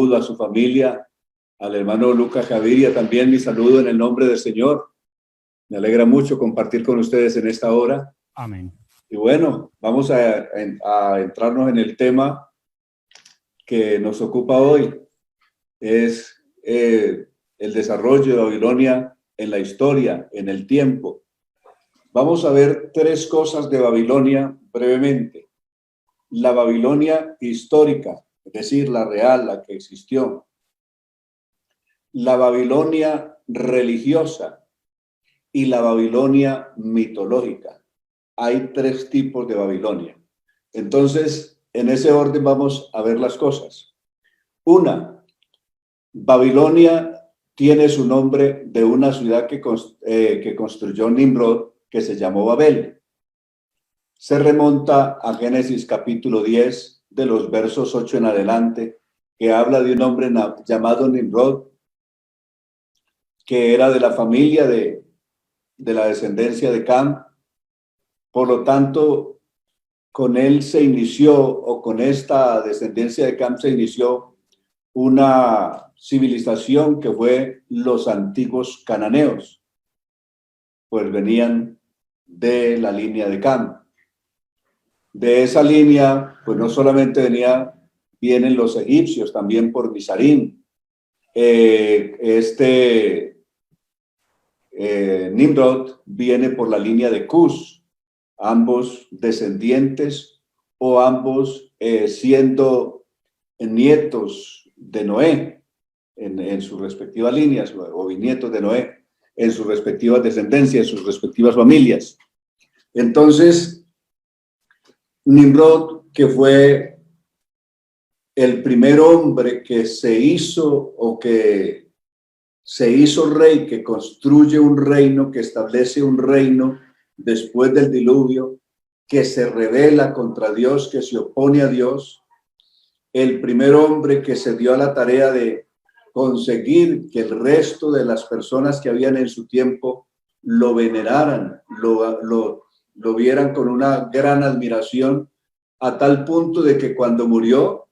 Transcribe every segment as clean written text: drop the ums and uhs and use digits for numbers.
saludo a su familia, al hermano Lucas Gaviria también mi saludo en el nombre del Señor. Me alegra mucho compartir con ustedes en esta hora. Amén. Y bueno, vamos a entrarnos en el tema que nos ocupa hoy. Es el desarrollo de Babilonia en la historia, en el tiempo. Vamos a ver tres cosas de Babilonia brevemente. La Babilonia histórica, es decir, la real, la que existió. La Babilonia religiosa y la Babilonia mitológica. Hay tres tipos de Babilonia. Entonces, en ese orden vamos a ver las cosas. Una, Babilonia tiene su nombre de una ciudad que construyó Nimrod, que se llamó Babel. Se remonta a Génesis capítulo 10, de los versos 8 en adelante, que habla de un hombre llamado Nimrod, que era de la familia de la descendencia de Cam. Por lo tanto, con él se inició, o con esta descendencia de Cam se inició una civilización que fue los antiguos cananeos, pues venían de la línea de Cam. De esa línea, pues no solamente vienen los egipcios, también por Misarín. Nimrod viene por la línea de Cus, ambos descendientes o ambos siendo nietos de Noé en sus respectivas líneas, o bisnietos de Noé en sus respectivas descendencias, sus respectivas familias. Entonces, Nimrod, que fue el primer hombre que se hizo rey, que construye un reino, que establece un reino después del diluvio, que se rebela contra Dios, que se opone a Dios. El primer hombre que se dio a la tarea de conseguir que el resto de las personas que habían en su tiempo lo veneraran, lo vieran con una gran admiración, a tal punto de que cuando murió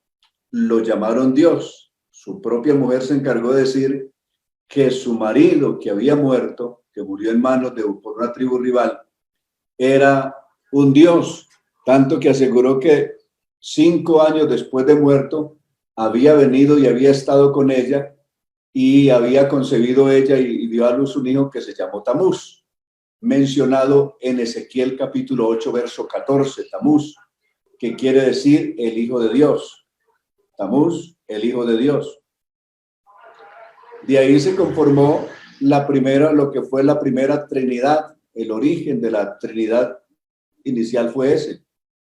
lo llamaron Dios. Su propia mujer se encargó de decir que su marido, que había muerto, que murió en manos por una tribu rival, era un dios, tanto que aseguró que 5 años después de muerto había venido y había estado con ella y había concebido ella y dio a luz un hijo que se llamó Tamuz, mencionado en Ezequiel capítulo 8, verso 14, Tamuz, que quiere decir el Hijo de Dios. Tamuz, el Hijo de Dios. De ahí se conformó lo que fue la primera Trinidad. El origen de la Trinidad inicial fue ese.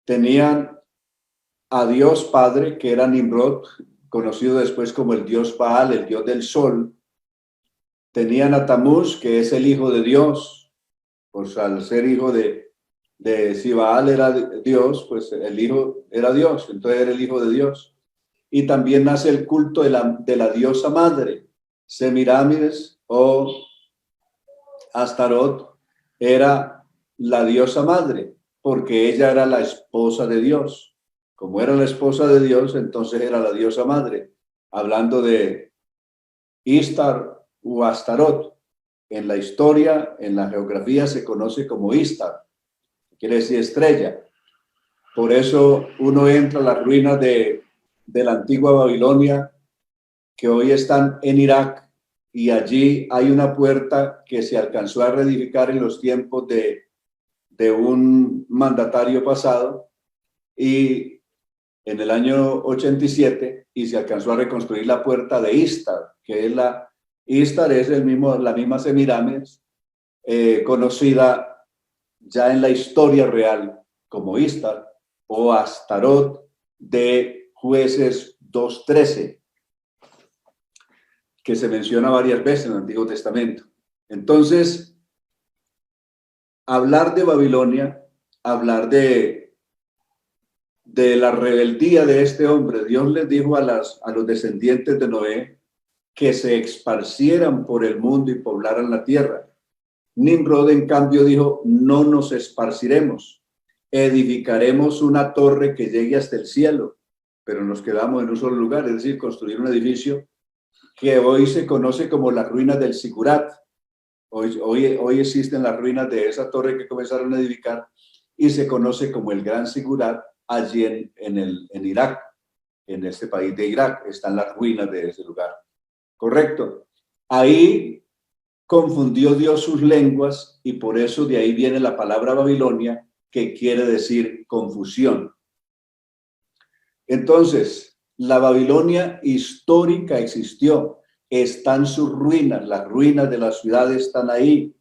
Tenían a Dios Padre, que era Nimrod, conocido después como el Dios Baal, el Dios del Sol. Tenían a Tamuz, que es el Hijo de Dios. Pues al ser hijo si Baal era Dios, pues el Hijo era Dios, entonces era el Hijo de Dios. Y también nace el culto de la diosa madre. Semíramis o Astarot era la diosa madre, porque ella era la esposa de Dios. Como era la esposa de Dios, entonces era la diosa madre. Hablando de Istar o Astarot, en la historia, en la geografía se conoce como Istar, quiere decir estrella. Por eso uno entra a las ruinas de la antigua Babilonia, que hoy están en Irak, y allí hay una puerta que se alcanzó a reedificar en los tiempos de un mandatario pasado, y en el año 87, y se alcanzó a reconstruir la puerta de Istar, que es Istar es la misma Semíramis, conocida ya en la historia real como Istar o Astarot de Jueces 2:13, que se menciona varias veces en el Antiguo Testamento. Entonces, hablar de Babilonia, hablar de la rebeldía de este hombre. Dios les dijo a los descendientes de Noé que se esparcieran por el mundo y poblaran la tierra. Nimrod, en cambio, dijo: no nos esparciremos, edificaremos una torre que llegue hasta el cielo, pero nos quedamos en un solo lugar, es decir, construir un edificio que hoy se conoce como las ruinas del Sigurat. Hoy existen las ruinas de esa torre que comenzaron a edificar y se conoce como el Gran Sigurat allí en Irak, en este país de Irak, están las ruinas de ese lugar. Correcto. Ahí confundió Dios sus lenguas y por eso de ahí viene la palabra Babilonia, que quiere decir confusión. Entonces, la Babilonia histórica existió, están sus ruinas, las ruinas de la ciudad están ahí.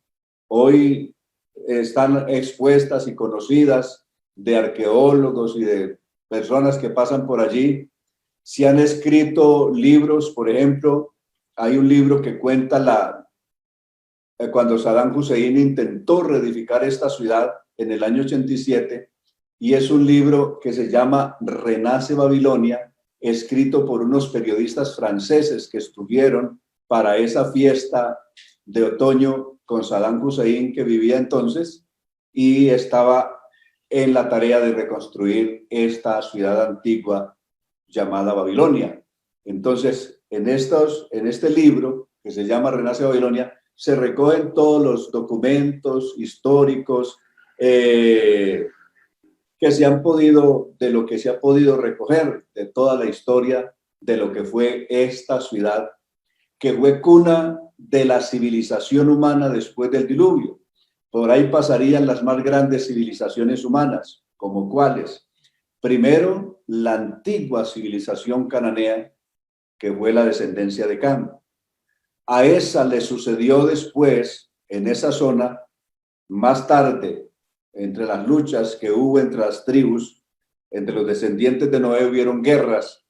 Hoy están expuestas y conocidas de arqueólogos y de personas que pasan por allí. Se han escrito libros, por ejemplo, hay un libro que cuenta cuando Saddam Hussein intentó reedificar esta ciudad en el año 87, y es un libro que se llama Renace Babilonia, escrito por unos periodistas franceses que estuvieron para esa fiesta de otoño con Saddam Hussein, que vivía entonces y estaba en la tarea de reconstruir esta ciudad antigua llamada Babilonia. Entonces, en este libro que se llama Renace Babilonia, se recogen todos los documentos históricos que se han podido, de lo que se ha podido recoger, de toda la historia de lo que fue esta ciudad, que fue cuna de la civilización humana después del diluvio. Por ahí pasarían las más grandes civilizaciones humanas, como cuáles. Primero, la antigua civilización cananea, que fue la descendencia de Cam. A esa le sucedió después, en esa zona, más tarde, entre las luchas que hubo entre las tribus, entre los descendientes de Noé, hubieron guerras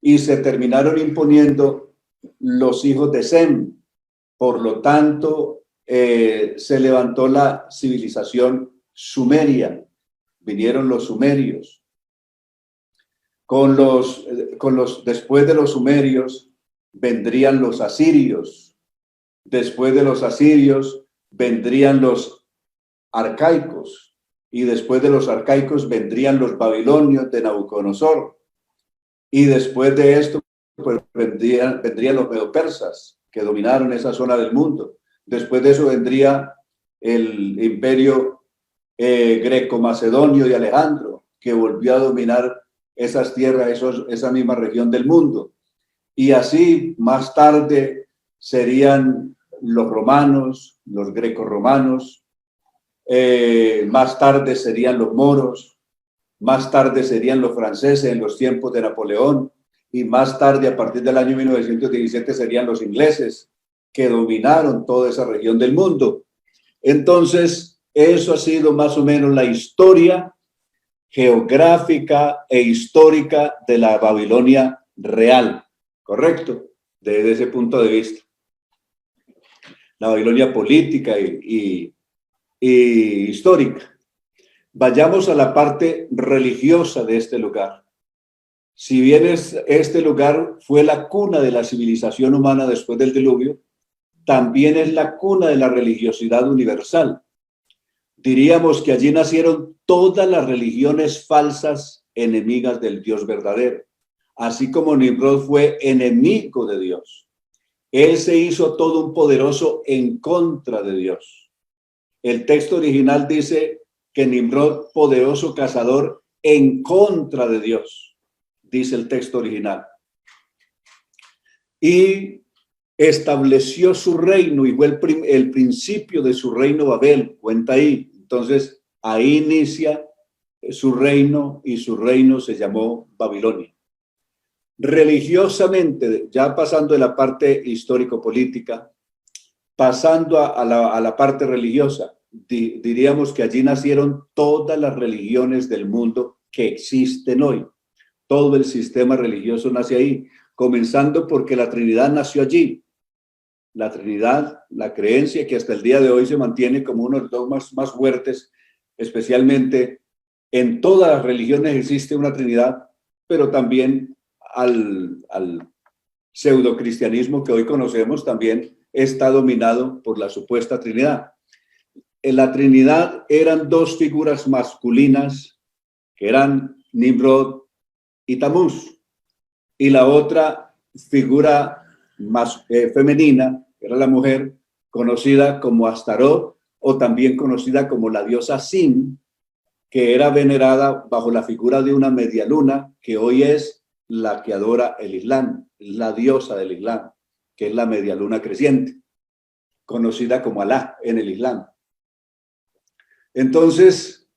y se terminaron imponiendo los hijos de Sem. Por lo tanto, se levantó la civilización sumeria, vinieron los sumerios. Después de los sumerios vendrían los asirios. Después de los asirios vendrían los arcaicos. Y después de los arcaicos vendrían los babilonios de Nabucodonosor. Y después de esto, pues vendrían los medopersas, que dominaron esa zona del mundo. Después de eso vendría el imperio greco-macedonio de Alejandro, que volvió a dominar esas tierras, esa misma región del mundo. Y así, más tarde, serían los romanos, los greco-romanos, más tarde serían los moros, más tarde serían los franceses en los tiempos de Napoleón, y más tarde, a partir del año 1917, serían los ingleses, que dominaron toda esa región del mundo. Entonces, eso ha sido más o menos la historia geográfica e histórica de la Babilonia real, ¿correcto? Desde ese punto de vista. La Babilonia política y histórica. Vayamos a la parte religiosa de este lugar. Si bien este lugar fue la cuna de la civilización humana después del diluvio, también es la cuna de la religiosidad universal. Diríamos que allí nacieron todas las religiones falsas enemigas del Dios verdadero, así como Nimrod fue enemigo de Dios. Él se hizo todo un poderoso en contra de Dios. El texto original dice que Nimrod, poderoso cazador en contra de Dios, dice el texto original. Y estableció su reino y fue el principio de su reino Babel, cuenta ahí. Entonces, ahí inicia su reino y su reino se llamó Babilonia. Religiosamente, ya pasando de la parte histórico-política, pasando a la parte religiosa, diríamos que allí nacieron todas las religiones del mundo que existen hoy. Todo el sistema religioso nace ahí, comenzando porque la Trinidad nació allí. La Trinidad, la creencia que hasta el día de hoy se mantiene como uno de los dogmas más fuertes, especialmente en todas las religiones existe una Trinidad, pero también al pseudocristianismo que hoy conocemos también está dominado por la supuesta Trinidad. En la Trinidad eran dos figuras masculinas que eran Nimrod y Tamuz. y la otra figura más femenina era la mujer conocida como Astarot, o también conocida como la diosa Sin, que era venerada bajo la figura de una media luna, que hoy es la que adora el Islam, la diosa del Islam, que es la media luna creciente, conocida como Alá en el Islam. Entonces,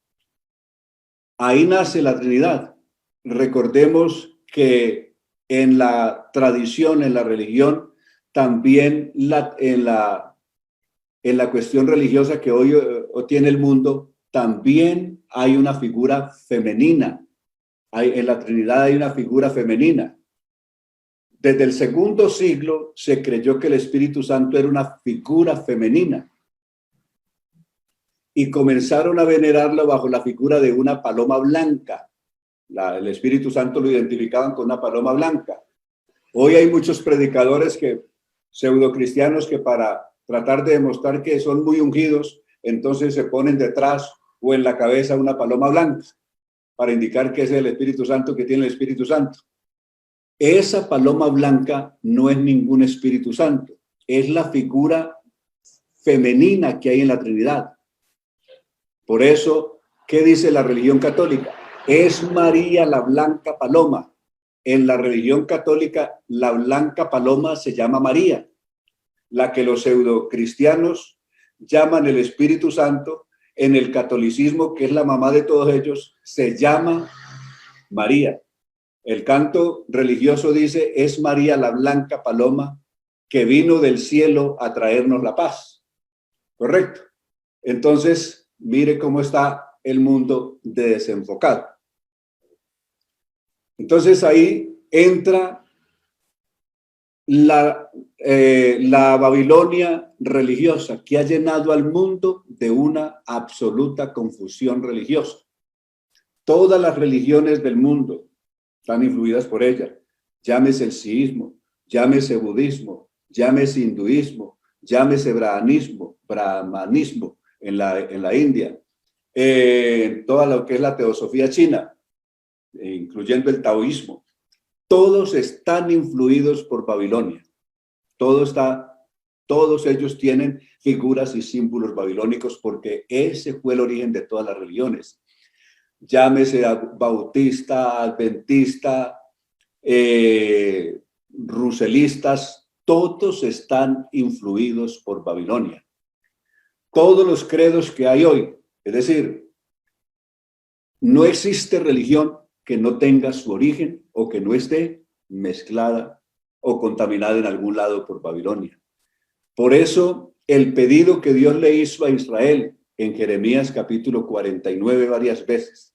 ahí nace la Trinidad. Recordemos que en la tradición, en la religión, también en la cuestión religiosa que hoy tiene el mundo, también hay una figura femenina. En la Trinidad hay una figura femenina. Desde el segundo siglo se creyó que el Espíritu Santo era una figura femenina y comenzaron a venerarlo bajo la figura de una paloma blanca. El Espíritu Santo lo identificaban con una paloma blanca. Hoy hay muchos predicadores pseudocristianos que para tratar de demostrar que son muy ungidos, entonces se ponen detrás o en la cabeza una paloma blanca para indicar que es el Espíritu Santo, que tiene el Espíritu Santo. Esa paloma blanca no es ningún Espíritu Santo, es la figura femenina que hay en la Trinidad. Por eso, ¿qué dice la religión católica? Es María la blanca paloma. En la religión católica, la blanca paloma se llama María, la que los pseudocristianos llaman el Espíritu Santo. En el catolicismo, que es la mamá de todos ellos, se llama María. El canto religioso dice, es María la blanca paloma que vino del cielo a traernos la paz. ¿Correcto? Entonces, mire cómo está el mundo de desenfocado. Entonces ahí entra la Babilonia religiosa, que ha llenado al mundo de una absoluta confusión religiosa. Todas las religiones del mundo están influidas por ella. Llámese el siísmo, llámese budismo, llámese hinduismo, llámese brahmanismo en la India, toda lo que es la teosofía china, incluyendo el taoísmo. Todos están influidos por Babilonia. Todos ellos tienen figuras y símbolos babilónicos porque ese fue el origen de todas las religiones. Llámese bautista, adventista, ruselistas, todos están influidos por Babilonia. Todos los credos que hay hoy, es decir, no existe religión que no tenga su origen o que no esté mezclada o contaminada en algún lado por Babilonia. Por eso, el pedido que Dios le hizo a Israel en Jeremías capítulo 49 varias veces,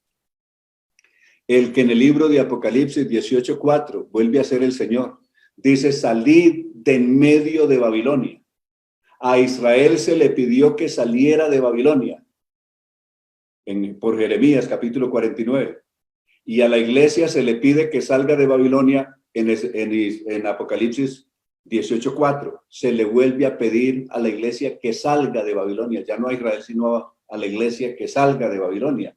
el que en el libro de Apocalipsis 18:4 vuelve a ser el Señor, dice, salid de en medio de Babilonia. A Israel se le pidió que saliera de Babilonia por Jeremías capítulo 49. Y a la iglesia se le pide que salga de Babilonia en Apocalipsis 18:4. Se le vuelve a pedir a la iglesia que salga de Babilonia. Ya no a Israel, sino a la iglesia que salga de Babilonia.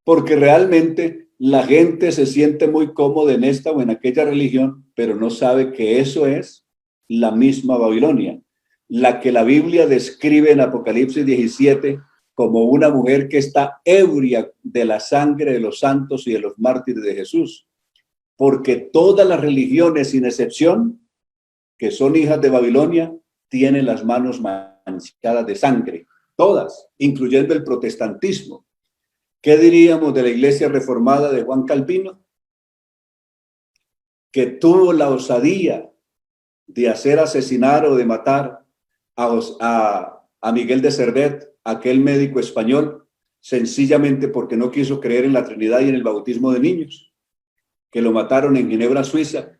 Porque realmente la gente se siente muy cómoda en esta o en aquella religión, pero no sabe que eso es la misma Babilonia, la que la Biblia describe en Apocalipsis 17 como una mujer que está ebria de la sangre de los santos y de los mártires de Jesús. Porque todas las religiones, sin excepción, que son hijas de Babilonia, tienen las manos manchadas de sangre. Todas, incluyendo el protestantismo. ¿Qué diríamos de la iglesia reformada de Juan Calvino? Que tuvo la osadía de hacer asesinar o de matar a Miguel de Servet, aquel médico español, sencillamente porque no quiso creer en la Trinidad y en el bautismo de niños, que lo mataron en Ginebra, Suiza,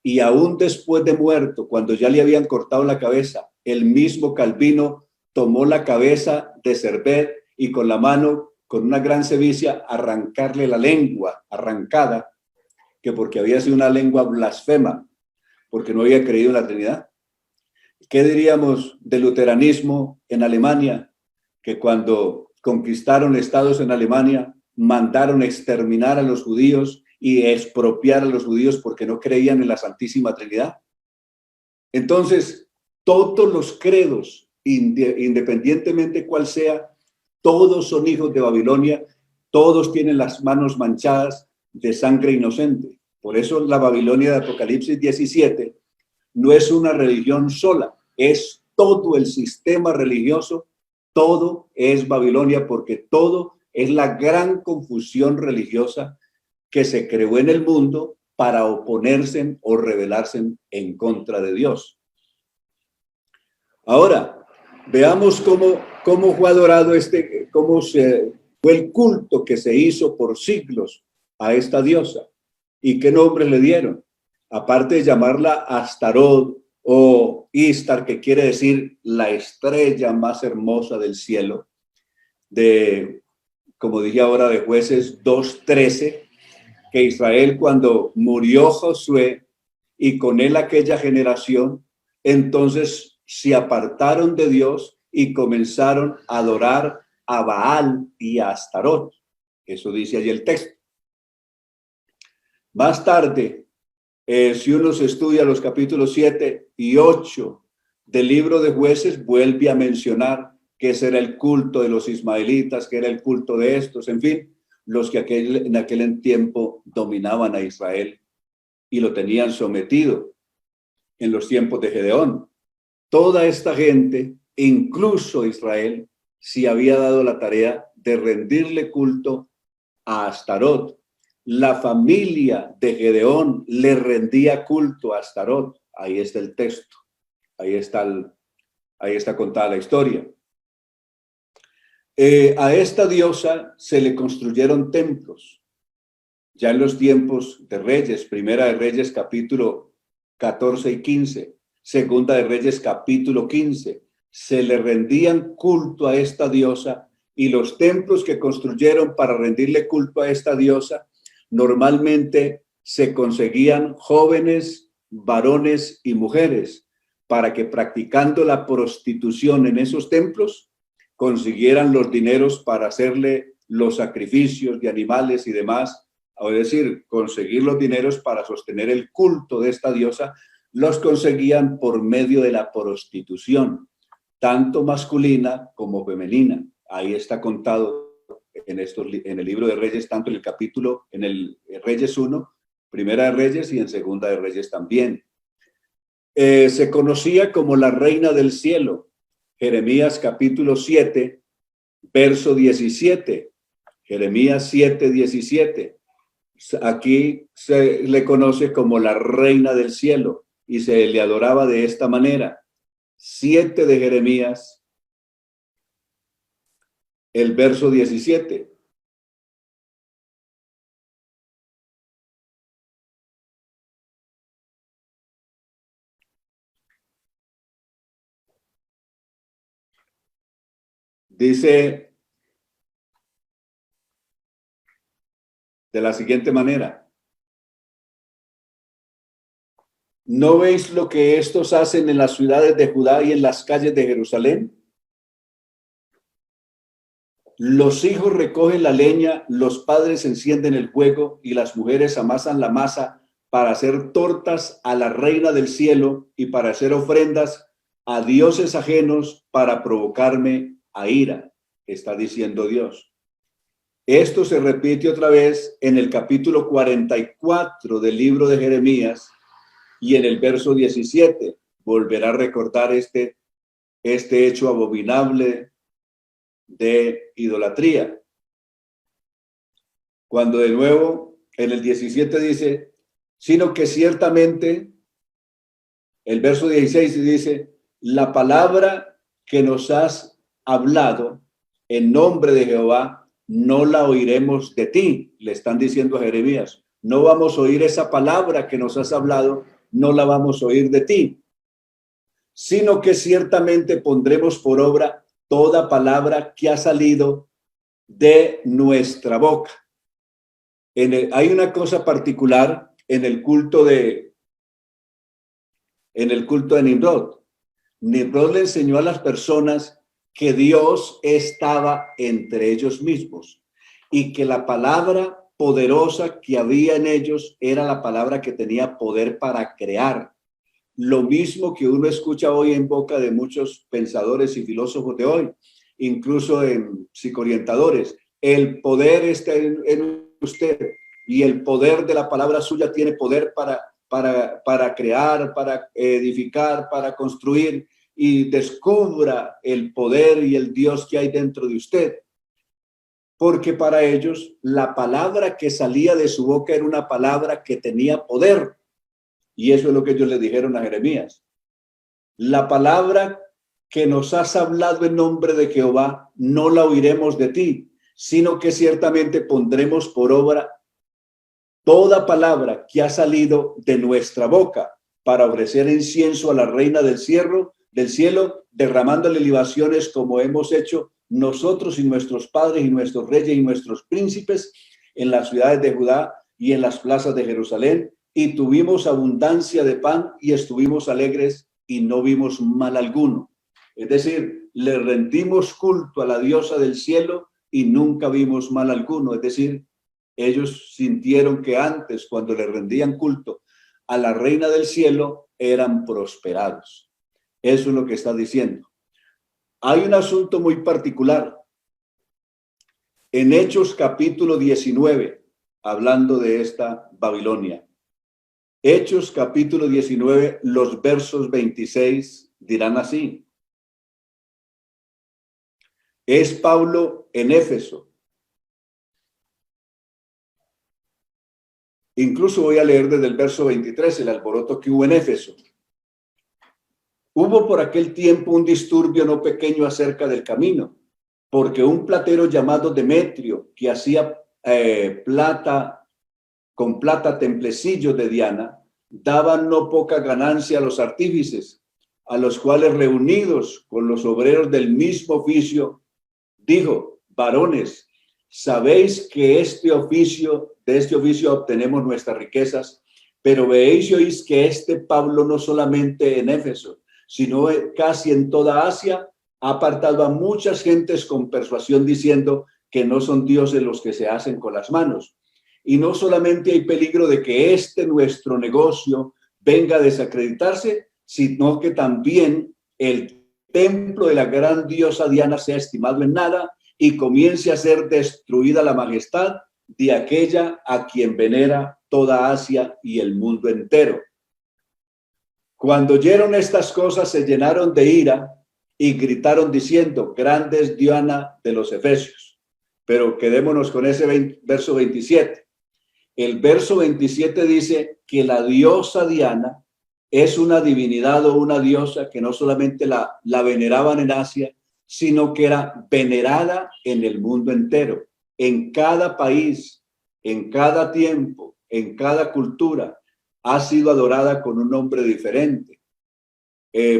y aún después de muerto, cuando ya le habían cortado la cabeza, el mismo Calvino tomó la cabeza de Servet y con la mano, con una gran sevicia, arrancarle la lengua arrancada, que porque había sido una lengua blasfema, porque no había creído en la Trinidad. ¿Qué diríamos del luteranismo en Alemania? Que cuando conquistaron estados en Alemania, mandaron exterminar a los judíos y expropiar a los judíos porque no creían en la Santísima Trinidad. Entonces, todos los credos, independientemente cuál sea, todos son hijos de Babilonia, todos tienen las manos manchadas de sangre inocente. Por eso la Babilonia de Apocalipsis 17 no es una religión sola, es todo el sistema religioso, todo es Babilonia, porque todo es la gran confusión religiosa que se creó en el mundo para oponerse o rebelarse en contra de Dios. Ahora, veamos cómo fue adorado cómo fue el culto que se hizo por siglos a esta diosa y qué nombre le dieron. Aparte de llamarla Astarot o Istar, que quiere decir la estrella más hermosa del cielo, como dije ahora, de Jueces 2:13, que Israel, cuando murió Josué y con él aquella generación, entonces se apartaron de Dios y comenzaron a adorar a Baal y a Astarot. Eso dice allí el texto. Más tarde, si uno se estudia los capítulos 7 y 8 del libro de Jueces, vuelve a mencionar que ese era el culto de los ismaelitas, que era el culto de estos, en fin, los que en aquel tiempo dominaban a Israel y lo tenían sometido en los tiempos de Gedeón. Toda esta gente, incluso Israel, se había dado la tarea de rendirle culto a Astarot. La familia de Gedeón le rendía culto a Astarot. Ahí está el texto. Ahí está contada la historia. A esta diosa se le construyeron templos. Ya en los tiempos de Reyes, Primera de Reyes capítulo 14 y 15, Segunda de Reyes capítulo 15, se le rendían culto a esta diosa, y los templos que construyeron para rendirle culto a esta diosa normalmente se conseguían jóvenes, varones y mujeres, para que practicando la prostitución en esos templos consiguieran los dineros para hacerle los sacrificios de animales y demás, es decir, conseguir los dineros para sostener el culto de esta diosa, los conseguían por medio de la prostitución, tanto masculina como femenina. Ahí está contado en el libro de Reyes, tanto en el Reyes 1, Primera de Reyes, y en Segunda de Reyes también. Se conocía como la reina del cielo. Jeremías capítulo 7, verso 17. Jeremías 7, 17. Aquí se le conoce como la reina del cielo y se le adoraba de esta manera. 7 de Jeremías, el verso 17. Dice de la siguiente manera: ¿no veis lo que estos hacen en las ciudades de Judá y en las calles de Jerusalén? Los hijos recogen la leña, los padres encienden el fuego y las mujeres amasan la masa para hacer tortas a la reina del cielo y para hacer ofrendas a dioses ajenos para provocarme a ira, está diciendo Dios. Esto se repite otra vez en el capítulo 44 del libro de Jeremías y en el verso 17. Volverá a recordar este hecho abominable de idolatría. Cuando de nuevo en el 17 dice, sino que ciertamente, el verso 16 dice, la palabra que nos has hablado en nombre de Jehová, no la oiremos de ti, le están diciendo a Jeremías. No vamos a oír esa palabra que nos has hablado, no la vamos a oír de ti, sino que ciertamente pondremos por obra toda palabra que ha salido de nuestra boca. Hay una cosa particular en el culto de Nimrod. Nimrod le enseñó a las personas que Dios estaba entre ellos mismos y que la palabra poderosa que había en ellos era la palabra que tenía poder para crear. Lo mismo que uno escucha hoy en boca de muchos pensadores y filósofos de hoy, incluso en psicoorientadores. El poder está en usted y el poder de la palabra suya tiene poder para crear, para edificar, para construir, y descubra el poder y el Dios que hay dentro de usted. Porque para ellos la palabra que salía de su boca era una palabra que tenía poder. Y eso es lo que ellos le dijeron a Jeremías. La palabra que nos has hablado en nombre de Jehová, no la oiremos de ti, sino que ciertamente pondremos por obra toda palabra que ha salido de nuestra boca para ofrecer incienso a la reina del cielo, derramándole libaciones como hemos hecho nosotros y nuestros padres y nuestros reyes y nuestros príncipes en las ciudades de Judá y en las plazas de Jerusalén, y tuvimos abundancia de pan y estuvimos alegres y no vimos mal alguno. Es decir, le rendimos culto a la diosa del cielo y nunca vimos mal alguno. Es decir, ellos sintieron que antes, cuando le rendían culto a la reina del cielo, eran prosperados. Eso es lo que está diciendo. Hay un asunto muy particular. En Hechos capítulo 19, hablando de esta Babilonia. Hechos capítulo 19, los versos 26 dirán así. Es Pablo en Éfeso. Incluso voy a leer desde el verso 23, el alboroto que hubo en Éfeso. Hubo por aquel tiempo un disturbio no pequeño acerca del camino, porque un platero llamado Demetrio, que hacía con plata templecillos de Diana, daba no poca ganancia a los artífices, a los cuales reunidos con los obreros del mismo oficio, dijo: varones, sabéis que de este oficio obtenemos nuestras riquezas, pero veéis y oís que este Pablo no solamente en Éfeso, sino casi en toda Asia, ha apartado a muchas gentes con persuasión, diciendo que no son dioses los que se hacen con las manos. Y no solamente hay peligro de que nuestro negocio venga a desacreditarse, sino que también el templo de la gran diosa Diana sea estimado en nada y comience a ser destruida la majestad de aquella a quien venera toda Asia y el mundo entero. Cuando oyeron estas cosas, se llenaron de ira y gritaron diciendo: grande es Diana de los Efesios. Pero quedémonos con ese verso 27. El verso 27 dice que la diosa Diana es una divinidad o una diosa que no solamente la veneraban en Asia, sino que era venerada en el mundo entero, en cada país, en cada tiempo, en cada cultura. Ha sido adorada con un nombre diferente.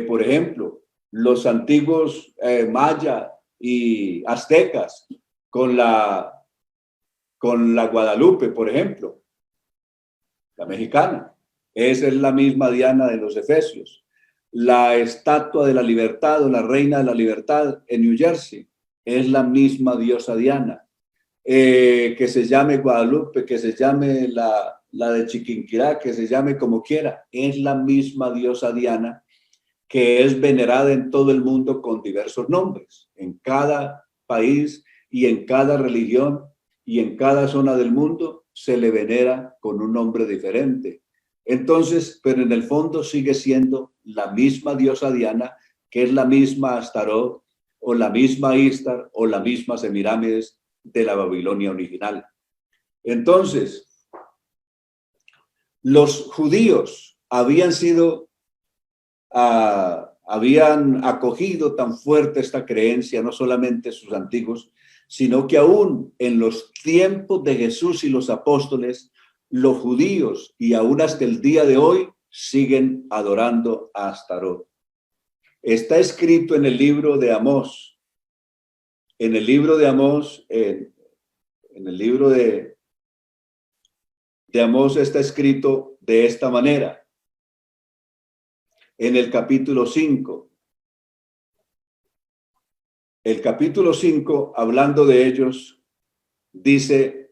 Por ejemplo, los antiguos maya y aztecas con la Guadalupe, por ejemplo, la mexicana. Esa es la misma Diana de los Efesios. La estatua de la libertad o la reina de la libertad en New Jersey es la misma diosa Diana. Que se llame Guadalupe, que se llame la de Chiquinquirá, que se llame como quiera, es la misma diosa Diana, que es venerada en todo el mundo con diversos nombres, en cada país y en cada religión y en cada zona del mundo se le venera con un nombre diferente. Entonces, pero en el fondo sigue siendo la misma diosa Diana, que es la misma Astarot o la misma Istar o la misma Semíramis de la Babilonia original. Entonces, los judíos habían acogido tan fuerte esta creencia, no solamente sus antiguos, sino que aún en los tiempos de Jesús y los apóstoles, los judíos y aún hasta el día de hoy siguen adorando a Astarot. Está escrito en el libro de Amós. En el libro de Amós, en el libro de Amós está escrito de esta manera. En el capítulo 5. El capítulo 5, hablando de ellos, dice: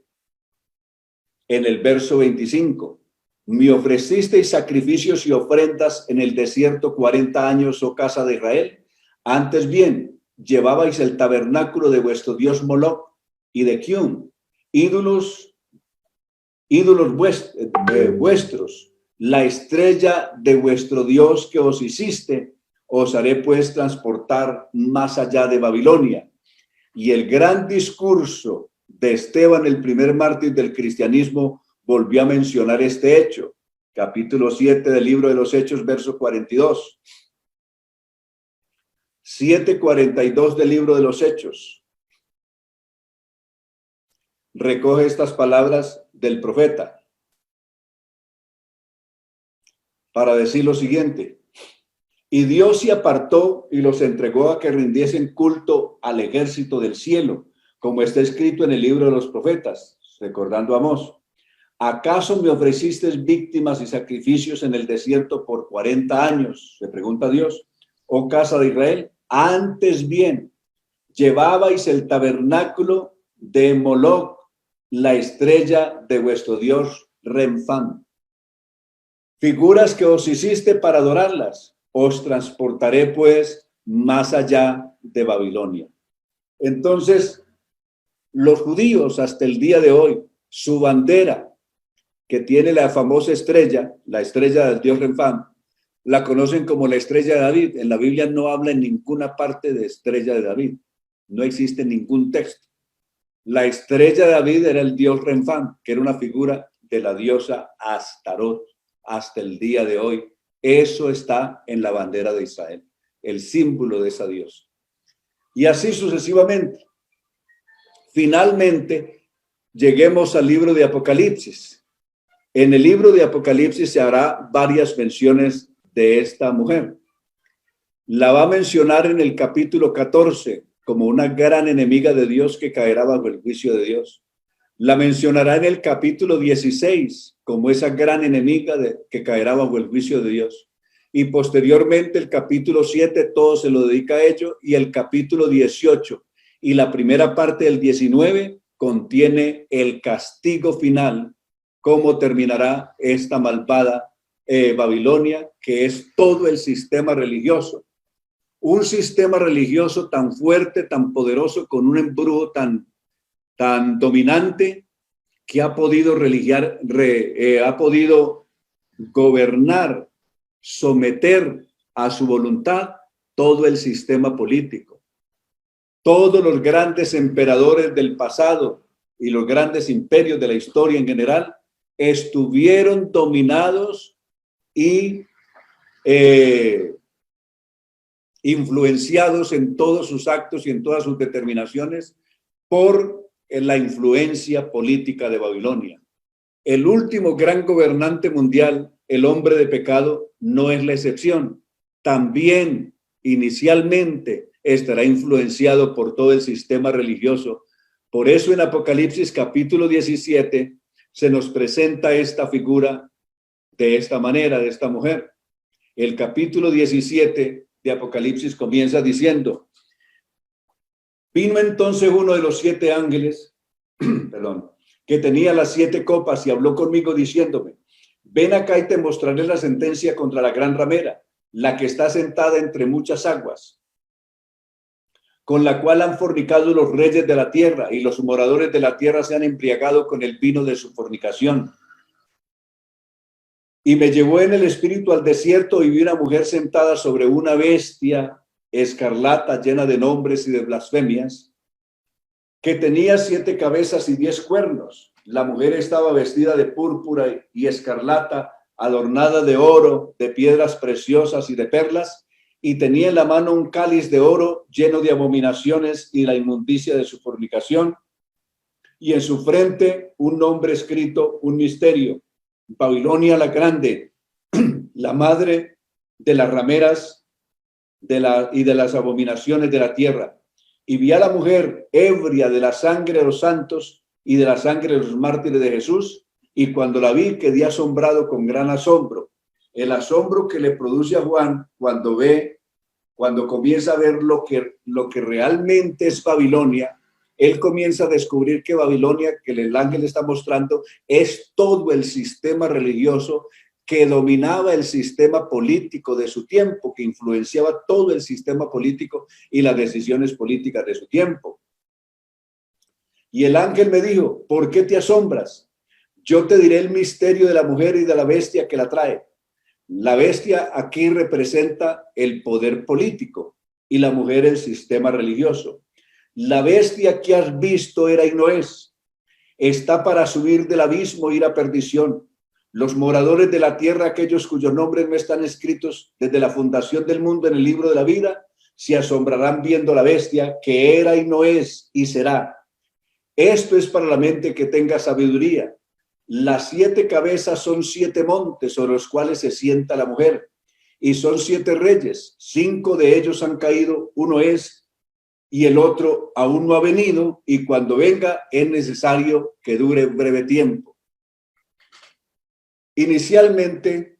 en el verso 25. Me ofrecisteis sacrificios y ofrendas en el desierto 40 años, oh casa de Israel. Antes bien, llevabais el tabernáculo de vuestro dios Moloc y de Kiun, ídolos vuestros, la estrella de vuestro Dios que os hiciste, os haré pues transportar más allá de Babilonia. Y el gran discurso de Esteban, el primer mártir del cristianismo, volvió a mencionar este hecho. Capítulo 7 del libro de los Hechos, verso 42. 7:42 del libro de los Hechos. Recoge estas palabras del profeta para decir lo siguiente: y Dios se apartó y los entregó a que rindiesen culto al ejército del cielo, como está escrito en el libro de los profetas, recordando a Amós. ¿Acaso me ofrecisteis víctimas y sacrificios en el desierto por 40 años? Se pregunta Dios, oh casa de Israel. Antes bien, llevabais el tabernáculo de Moloc, la estrella de vuestro dios Renfán. Figuras que os hiciste para adorarlas. Os transportaré pues más allá de Babilonia. Entonces, los judíos hasta el día de hoy, su bandera, que tiene la famosa estrella, la estrella del dios Renfán, la conocen como la estrella de David. En la Biblia no habla en ninguna parte de estrella de David. No existe ningún texto. La estrella de David era el dios Renfán, que era una figura de la diosa Astarot hasta el día de hoy. Eso está en la bandera de Israel, el símbolo de esa diosa. Y así sucesivamente. Finalmente, lleguemos al libro de Apocalipsis. En el libro de Apocalipsis se hará varias menciones de esta mujer. La va a mencionar en el capítulo 14 como una gran enemiga de Dios que caerá bajo el juicio de Dios. La mencionará en el capítulo 16 como esa gran enemiga que caerá bajo el juicio de Dios. Y posteriormente el capítulo 7 todo se lo dedica a ello, y el capítulo 18 y la primera parte del 19 contiene el castigo final, cómo terminará esta malvada Babilonia, que es todo el sistema religioso. Un sistema religioso tan fuerte, tan poderoso, con un embrujo tan dominante, que ha podido ha podido gobernar, someter a su voluntad todo el sistema político. Todos los grandes emperadores del pasado y los grandes imperios de la historia en general estuvieron dominados y influenciados en todos sus actos y en todas sus determinaciones por la influencia política de Babilonia. El último gran gobernante mundial, el hombre de pecado, no es la excepción. También inicialmente estará influenciado por todo el sistema religioso. Por eso en Apocalipsis capítulo 17 se nos presenta esta figura de esta manera, de esta mujer. El capítulo 17 de Apocalipsis comienza diciendo: vino entonces uno de los 7 ángeles, que tenía las 7 copas, y habló conmigo diciéndome: ven acá y te mostraré la sentencia contra la gran ramera, la que está sentada entre muchas aguas, con la cual han fornicado los reyes de la tierra, y los moradores de la tierra se han embriagado con el vino de su fornicación. Y me llevó en el espíritu al desierto, y vi una mujer sentada sobre una bestia escarlata llena de nombres y de blasfemias, que tenía 7 cabezas y 10 cuernos. La mujer estaba vestida de púrpura y escarlata, adornada de oro, de piedras preciosas y de perlas, y tenía en la mano un cáliz de oro lleno de abominaciones y la inmundicia de su fornicación, y en su frente un nombre escrito, un misterio: Babilonia la grande, la madre de las rameras y de las abominaciones de la tierra. Y vi a la mujer ebria de la sangre de los santos y de la sangre de los mártires de Jesús, y cuando la vi quedé asombrado con gran asombro. El asombro que le produce a Juan cuando comienza a ver lo que realmente es Babilonia, él comienza a descubrir que Babilonia, que el ángel está mostrando, es todo el sistema religioso que dominaba el sistema político de su tiempo, que influenciaba todo el sistema político y las decisiones políticas de su tiempo. Y el ángel me dijo, ¿por qué te asombras? Yo te diré el misterio de la mujer y de la bestia que la trae. La bestia aquí representa el poder político y la mujer el sistema religioso. La bestia que has visto era y no es. Está para subir del abismo e ir a perdición. Los moradores de la tierra, aquellos cuyos nombres no están escritos desde la fundación del mundo en el libro de la vida, se asombrarán viendo la bestia que era y no es y será. Esto es para la mente que tenga sabiduría. Las 7 cabezas son 7 montes sobre los cuales se sienta la mujer, y son 7 reyes. 5 de ellos han caído, uno es, y el otro aún no ha venido, y cuando venga es necesario que dure un breve tiempo. Inicialmente,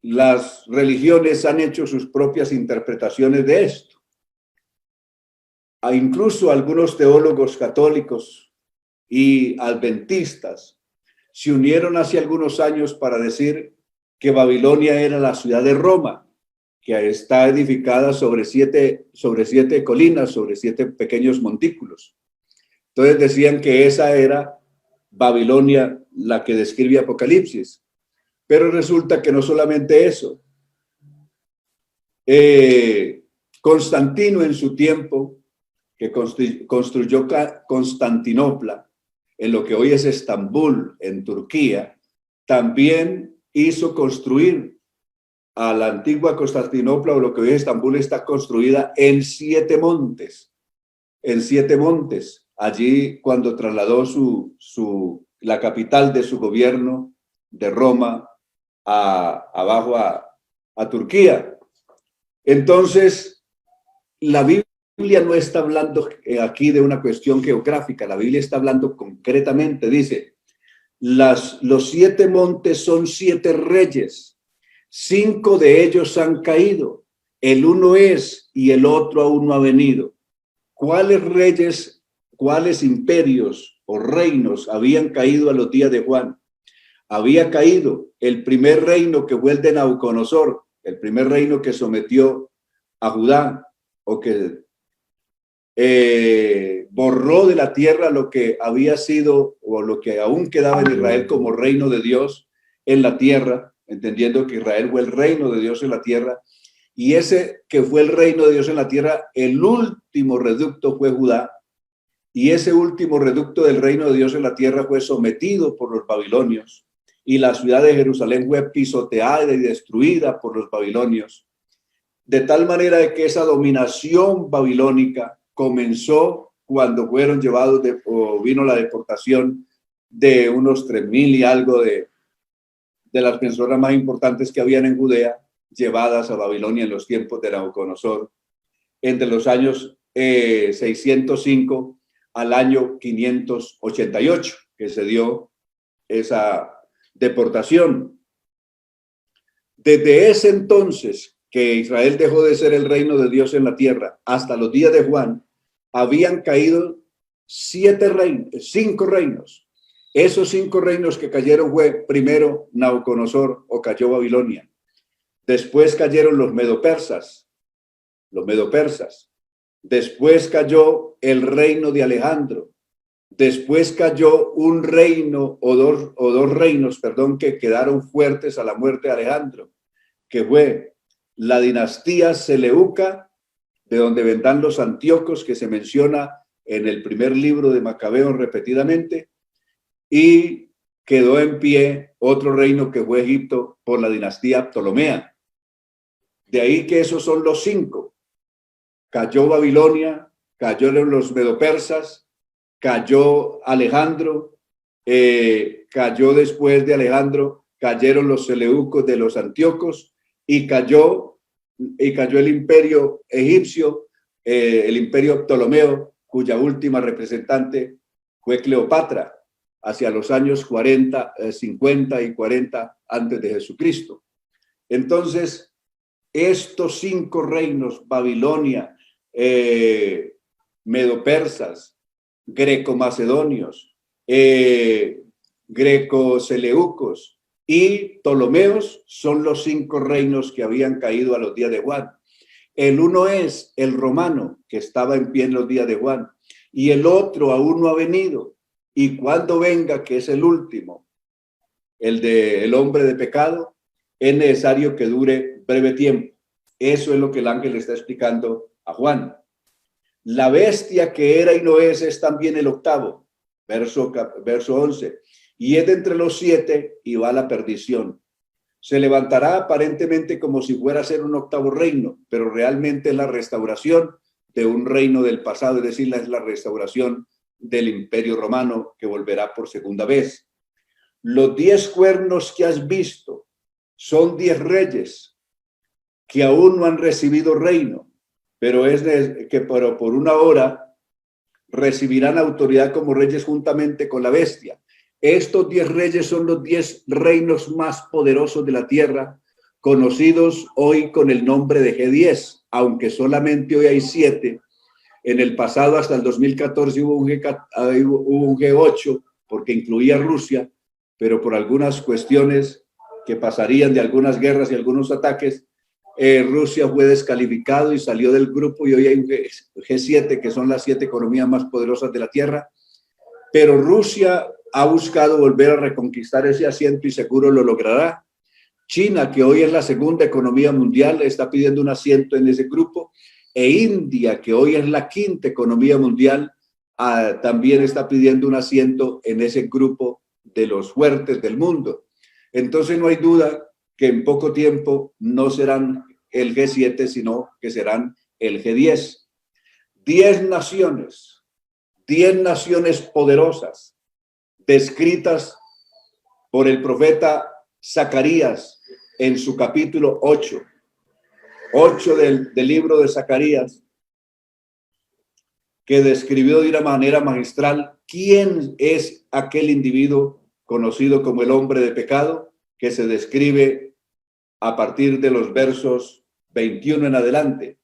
las religiones han hecho sus propias interpretaciones de esto. Incluso algunos teólogos católicos y adventistas se unieron hace algunos años para decir que Babilonia era la ciudad de Roma, que está edificada sobre siete colinas, sobre 7 pequeños montículos. Entonces decían que esa era Babilonia, la que describe Apocalipsis. Pero resulta que no solamente eso. Constantino en su tiempo, que construyó Constantinopla, en lo que hoy es Estambul, en Turquía, también hizo construir a la antigua Constantinopla, o lo que hoy es Estambul, está construida en 7 montes. En 7 montes. Allí, cuando trasladó la capital de su gobierno de Roma abajo a Turquía. Entonces, la Biblia no está hablando aquí de una cuestión geográfica, la Biblia está hablando concretamente, dice, los 7 montes son 7 reyes, 5 de ellos han caído, el uno es y el otro aún no ha venido. ¿Cuáles reyes, cuáles imperios o reinos habían caído a los días de Juan? Había caído el primer reino, que fue el de Nabucodonosor, el primer reino que sometió a Judá, o que borró de la tierra lo que había sido o lo que aún quedaba en Israel como reino de Dios en la tierra, entendiendo que Israel fue el reino de Dios en la tierra, y ese que fue el reino de Dios en la tierra, el último reducto fue Judá, y ese último reducto del reino de Dios en la tierra fue sometido por los babilonios, y la ciudad de Jerusalén fue pisoteada y destruida por los babilonios, de tal manera que esa dominación babilónica comenzó cuando fueron llevados o vino la deportación de unos 3,000 y algo de las personas más importantes que habían en Judea, llevadas a Babilonia en los tiempos de Nabucodonosor, entre los años 605 al año 588, que se dio esa deportación. Desde ese entonces que Israel dejó de ser el reino de Dios en la tierra hasta los días de Juan, habían caído 5 reinos. Esos 5 reinos que cayeron fue primero Nabucodonosor, o cayó Babilonia. Después cayeron los medopersas. Después cayó el reino de Alejandro. Después cayó un reino o dos reinos, que quedaron fuertes a la muerte de Alejandro, que fue la dinastía Seleuca, de donde vendrán los antíocos, que se menciona en el primer libro de Macabeos repetidamente, y quedó en pie otro reino que fue Egipto por la dinastía Ptolomea. De ahí que esos son los 5. Cayó Babilonia, cayeron los medopersas, cayó Alejandro, cayó después de Alejandro, cayeron los seleucos de los antíocos, y cayó el imperio egipcio, el imperio Ptolomeo, cuya última representante fue Cleopatra, hacia los años 50 y 40 antes de Jesucristo. Entonces, estos 5 reinos, Babilonia, medopersas, greco-macedonios, greco-seleucos y ptolomeos son los 5 reinos que habían caído a los días de Juan. El uno es el romano, que estaba en pie en los días de Juan, y el otro aún no ha venido. Y cuando venga, que es el último, el del hombre de pecado, es necesario que dure breve tiempo. Eso es lo que el ángel está explicando a Juan. La bestia que era y no es también el octavo, verso 11, y es de entre los 7 y va a la perdición. Se levantará aparentemente como si fuera a ser un octavo reino, pero realmente es la restauración de un reino del pasado, es decir, es la restauración del Imperio Romano que volverá por segunda vez. Los 10 cuernos que has visto son 10 reyes que aún no han recibido reino, pero pero por una hora recibirán autoridad como reyes juntamente con la bestia. Estos 10 reyes son los 10 reinos más poderosos de la tierra, conocidos hoy con el nombre de G10, aunque solamente hoy hay 7. En el pasado, hasta el 2014, hubo un G8, porque incluía Rusia, pero por algunas cuestiones que pasarían de algunas guerras y algunos ataques, Rusia fue descalificado y salió del grupo, y hoy hay un G7, que son las 7 economías más poderosas de la tierra. Pero Rusia ha buscado volver a reconquistar ese asiento y seguro lo logrará. China, que hoy es la segunda economía mundial, está pidiendo un asiento en ese grupo, e India, que hoy es la quinta economía mundial, también está pidiendo un asiento en ese grupo de los fuertes del mundo. Entonces no hay duda que en poco tiempo no serán el G7, sino que serán el G10. 10 naciones, 10 naciones poderosas, descritas por el profeta Zacarías en su capítulo 8 del libro de Zacarías, que describió de una manera magistral quién es aquel individuo conocido como el hombre de pecado, que se describe a partir de los versos 21 en adelante.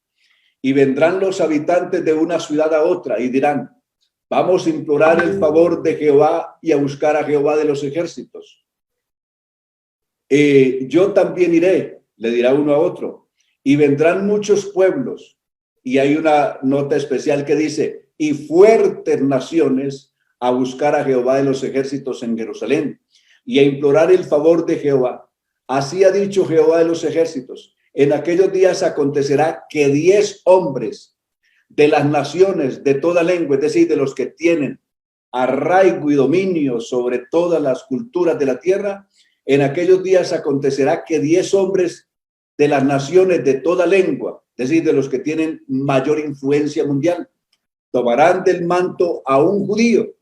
Y vendrán los habitantes de una ciudad a otra y dirán: vamos a implorar el favor de Jehová y a buscar a Jehová de los ejércitos. Yo también iré, le dirá uno a otro, y vendrán muchos pueblos. Y hay una nota especial que dice: y fuertes naciones a buscar a Jehová de los ejércitos en Jerusalén y a implorar el favor de Jehová. Así ha dicho Jehová de los ejércitos: en aquellos días acontecerá que 10 hombres de las naciones de toda lengua, es decir, de los que tienen arraigo y dominio sobre todas las culturas de la tierra, en aquellos días acontecerá que 10 hombres de las naciones de toda lengua, es decir, de los que tienen mayor influencia mundial, tomarán del manto a un judío,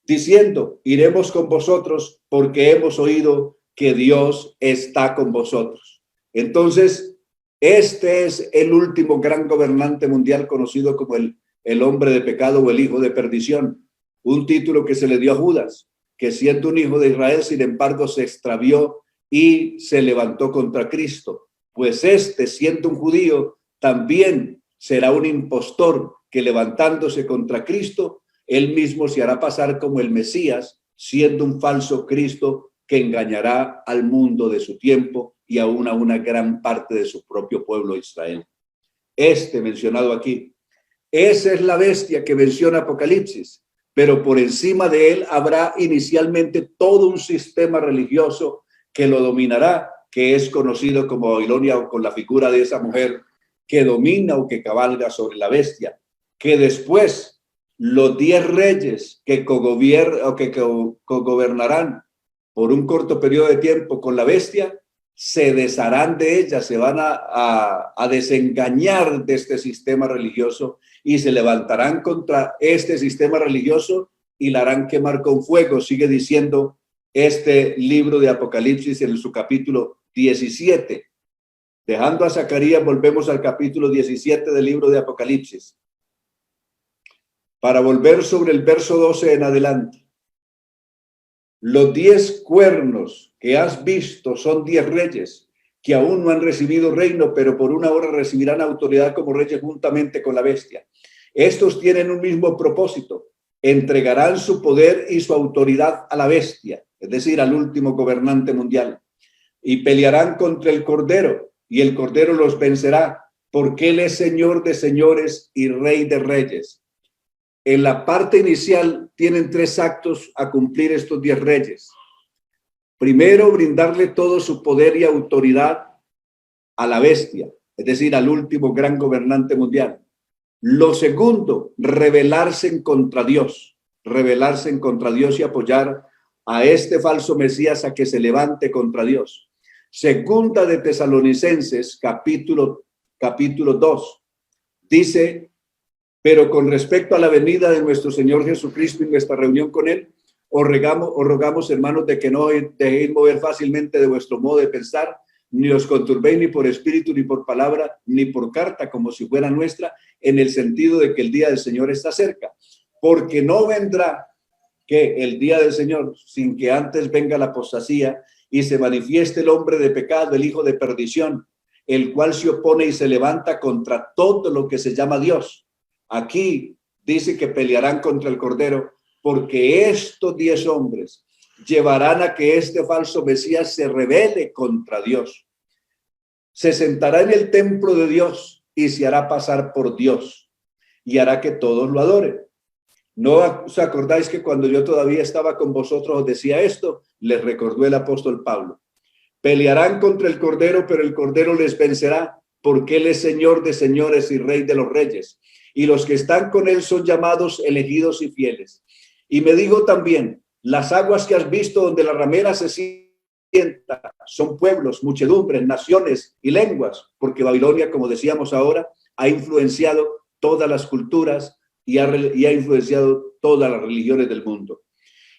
diciendo: iremos con vosotros porque hemos oído que Dios está con vosotros. Entonces, este es el último gran gobernante mundial, conocido como el hombre de pecado o el hijo de perdición, un título que se le dio a Judas, que siendo un hijo de Israel, sin embargo, se extravió y se levantó contra Cristo. Pues siendo un judío, también será un impostor que, levantándose contra Cristo, él mismo se hará pasar como el Mesías, siendo un falso Cristo que engañará al mundo de su tiempo y aún a una gran parte de su propio pueblo Israel. Mencionado aquí, esa es la bestia que menciona Apocalipsis, pero por encima de él habrá inicialmente todo un sistema religioso que lo dominará, que es conocido como Babilonia, o con la figura de esa mujer que domina o que cabalga sobre la bestia, que después los 10 reyes que cogobernarán por un corto periodo de tiempo con la bestia, se desharán de ella, se van a desengañar de este sistema religioso y se levantarán contra este sistema religioso y la harán quemar con fuego. Sigue diciendo este libro de Apocalipsis en su capítulo 17. Dejando a Zacarías, volvemos al capítulo 17 del libro de Apocalipsis, para volver sobre el verso 12 en adelante. Los 10 cuernos que has visto son 10 reyes que aún no han recibido reino, pero por una hora recibirán autoridad como reyes juntamente con la bestia. Estos tienen un mismo propósito: entregarán su poder y su autoridad a la bestia, es decir, al último gobernante mundial, y pelearán contra el Cordero, y el Cordero los vencerá, porque Él es Señor de señores y Rey de reyes. En la parte inicial tienen 3 actos a cumplir estos 10 reyes. Primero, brindarle todo su poder y autoridad a la bestia, es decir, al último gran gobernante mundial. Lo segundo, rebelarse contra Dios y apoyar a este falso Mesías a que se levante contra Dios. Segunda de Tesalonicenses, capítulo 2, dice: pero con respecto a la venida de nuestro Señor Jesucristo y nuestra reunión con Él, os rogamos, hermanos, de que no dejéis mover fácilmente de vuestro modo de pensar, ni os conturbéis ni por espíritu, ni por palabra, ni por carta, como si fuera nuestra, en el sentido de que el día del Señor está cerca. Porque no vendrá que el día del Señor sin que antes venga la apostasía y se manifieste el hombre de pecado, el hijo de perdición, el cual se opone y se levanta contra todo lo que se llama Dios. Aquí dice que pelearán contra el Cordero, porque estos 10 hombres llevarán a que este falso Mesías se rebele contra Dios. Se sentará en el templo de Dios y se hará pasar por Dios y hará que todos lo adoren. ¿No os acordáis que cuando yo todavía estaba con vosotros os decía esto? Les recordó el apóstol Pablo. Pelearán contra el Cordero, pero el Cordero les vencerá, porque Él es Señor de señores y Rey de los reyes. Y los que están con Él son llamados, elegidos y fieles. Y me digo también, las aguas que has visto donde la ramera se sienta son pueblos, muchedumbres, naciones y lenguas, porque Babilonia, como decíamos ahora, ha influenciado todas las culturas y ha influenciado todas las religiones del mundo.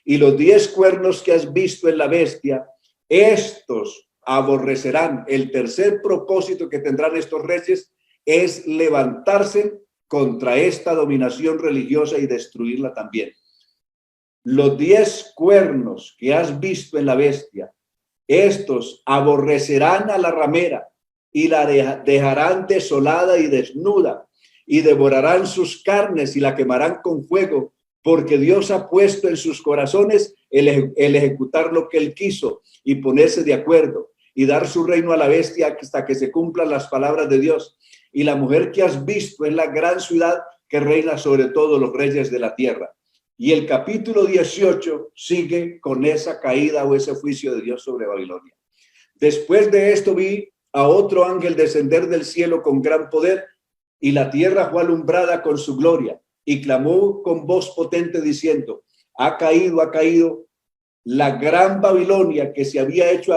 Y los 10 cuernos que has visto en la bestia, estos aborrecerán. El tercer propósito que tendrán estos reyes es levantarse contra esta dominación religiosa y destruirla también. Los 10 cuernos que has visto en la bestia, estos aborrecerán a la ramera y la dejarán desolada y desnuda, y devorarán sus carnes y la quemarán con fuego, porque Dios ha puesto en sus corazones el ejecutar lo que Él quiso y ponerse de acuerdo y dar su reino a la bestia hasta que se cumplan las palabras de Dios. Y la mujer que has visto es la gran ciudad que reina sobre todos los reyes de la tierra. Y el capítulo 18 sigue con esa caída o ese juicio de Dios sobre Babilonia. Después de esto vi a otro ángel descender del cielo con gran poder, y la tierra fue alumbrada con su gloria, y clamó con voz potente diciendo: ha caído la gran Babilonia, que se había hecho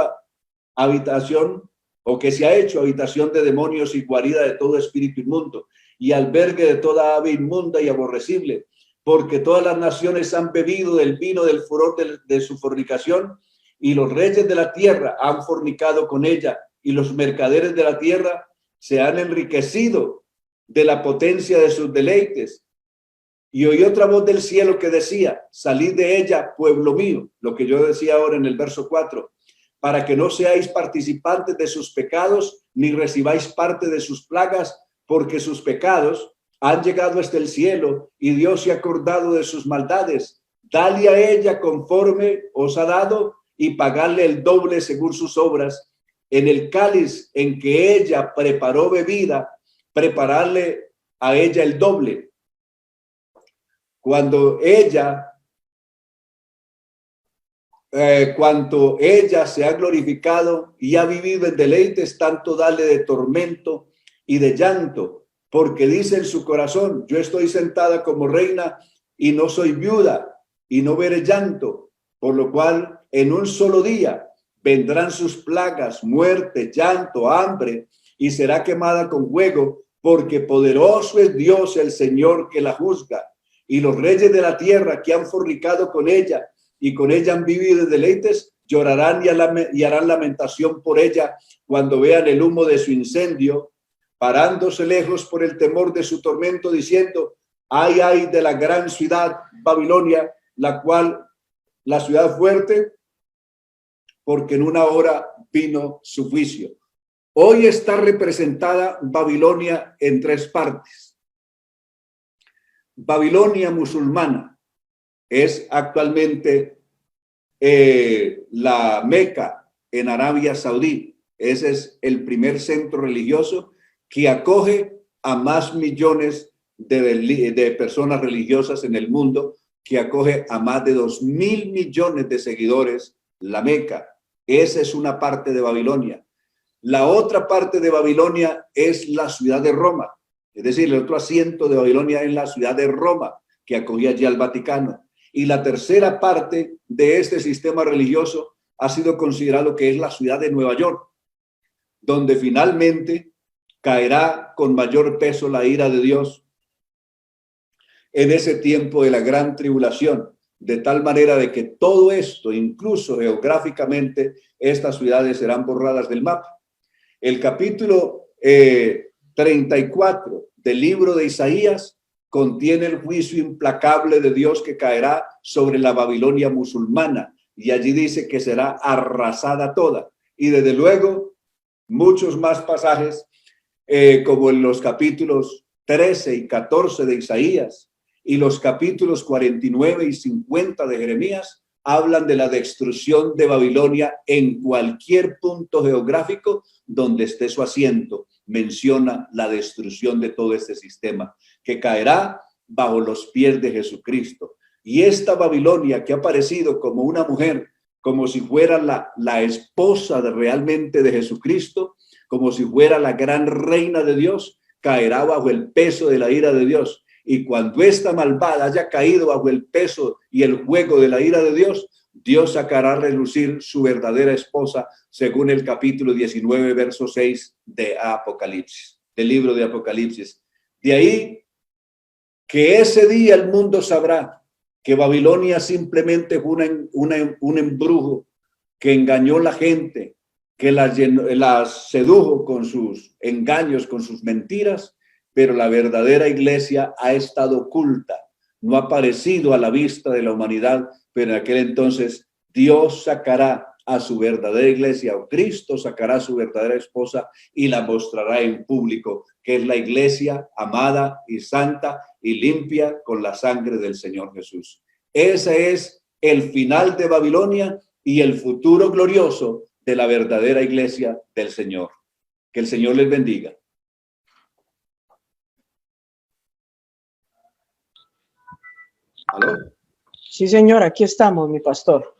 habitación de demonios y guarida de todo espíritu inmundo y albergue de toda ave inmunda y aborrecible, porque todas las naciones han bebido del vino del furor de su fornicación, y los reyes de la tierra han fornicado con ella, y los mercaderes de la tierra se han enriquecido de la potencia de sus deleites. Y oí otra voz del cielo que decía: salid de ella, pueblo mío, lo que yo decía ahora en el verso 4, para que no seáis participantes de sus pecados, ni recibáis parte de sus plagas, porque sus pecados han llegado hasta el cielo, y Dios se ha acordado de sus maldades. Dale a ella conforme os ha dado, y pagadle el doble según sus obras. En el cáliz en que ella preparó bebida, prepararle a ella el doble. Cuanto ella se ha glorificado y ha vivido en deleites, tanto dale de tormento y de llanto, porque dice en su corazón: yo estoy sentada como reina y no soy viuda y no veré llanto, por lo cual en un solo día vendrán sus plagas, muerte, llanto, hambre, y será quemada con fuego, porque poderoso es Dios el Señor que la juzga. Y los reyes de la tierra que han fornicado con ella y con ella han vivido de deleites, llorarán y harán lamentación por ella cuando vean el humo de su incendio, parándose lejos por el temor de su tormento, diciendo: ay, ay de la gran ciudad Babilonia, la ciudad fuerte, porque en una hora vino su juicio. Hoy está representada Babilonia en 3 partes. Babilonia musulmana es actualmente la Meca en Arabia Saudí. Ese es el centro religioso que acoge a más millones de personas religiosas en el mundo, que acoge a más de 2.000 millones de seguidores, la Meca. Esa es una parte de Babilonia. La otra parte de Babilonia es la ciudad de Roma. Es decir, el otro asiento de Babilonia es la ciudad de Roma, que acogía allí al Vaticano. Y la tercera parte de este sistema religioso ha sido considerado que es la ciudad de Nueva York, donde finalmente caerá con mayor peso la ira de Dios en ese tiempo de la gran tribulación, de tal manera de que todo esto, incluso geográficamente, estas ciudades serán borradas del mapa. El capítulo 34 del libro de Isaías contiene el juicio implacable de Dios que caerá sobre la Babilonia musulmana, y allí dice que será arrasada toda. Y desde luego muchos más pasajes, como en los capítulos 13 y 14 de Isaías y los capítulos 49 y 50 de Jeremías, hablan de la destrucción de Babilonia en cualquier punto geográfico donde esté su asiento. Menciona la destrucción de todo este sistema que caerá bajo los pies de Jesucristo. Y esta Babilonia, que ha aparecido como una mujer, como si fuera la esposa realmente de Jesucristo, como si fuera la gran reina de Dios, caerá bajo el peso de la ira de Dios. Y cuando esta malvada haya caído bajo el peso y el juego de la ira de Dios, Dios sacará a relucir su verdadera esposa, según el capítulo 19, verso 6 de Apocalipsis, del libro de Apocalipsis. De ahí que ese día el mundo sabrá que Babilonia simplemente fue un embrujo que engañó a la gente, que las sedujo con sus engaños, con sus mentiras, pero la verdadera iglesia ha estado oculta, no ha aparecido a la vista de la humanidad, pero en aquel entonces Dios sacará a su verdadera iglesia, o Cristo sacará a su verdadera esposa y la mostrará en público, que es la iglesia amada y santa y limpia con la sangre del Señor Jesús. Ese es el final de Babilonia y el futuro glorioso de la verdadera iglesia del Señor. Que el Señor les bendiga. ¿Aló? Sí, señor, aquí estamos, mi pastor.